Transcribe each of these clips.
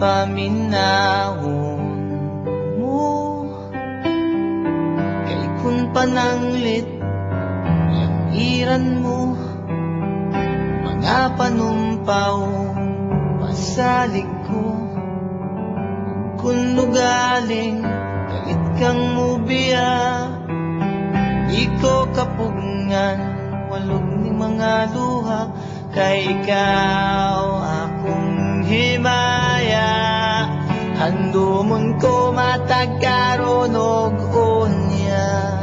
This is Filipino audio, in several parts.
paminahon mo. Kay kun pananglit yang iran mo, mga panumpaw pasalig ko. Kun nugaling galit kang mubiya, di ko kapugngan walog ni mga luha. Kay ikaw akong himaya, handumon ko matagkaronog unya.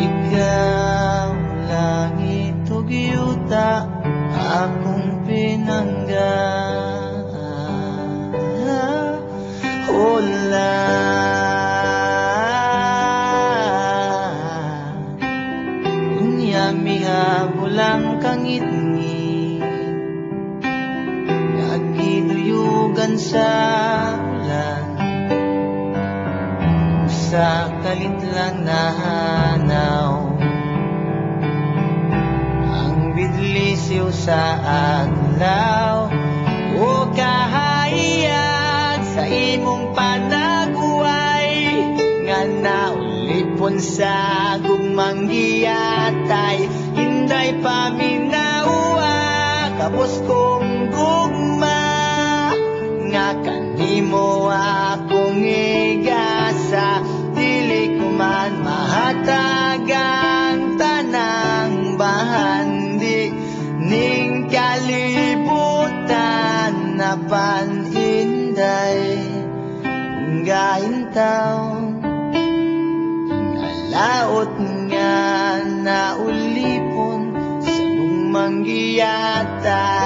Ikaw langit ug yuta akong pinangga. Hola unya mihabulang kangitni, nagiduyugan sa ulan. Sa kalit lang nahanaw ang bidlisiw sa adlaw. O kahayag sa imong panaguay, nga naulipon sa gugmang giyatay. Hinday paminawa kapos kong gugma, nga kanimo akong igasa. Dili ko man mahatagan tanang bahandi ning kalibutan na paninday. Gaintaw nalaot nga naulipon sa mong manggiyatay.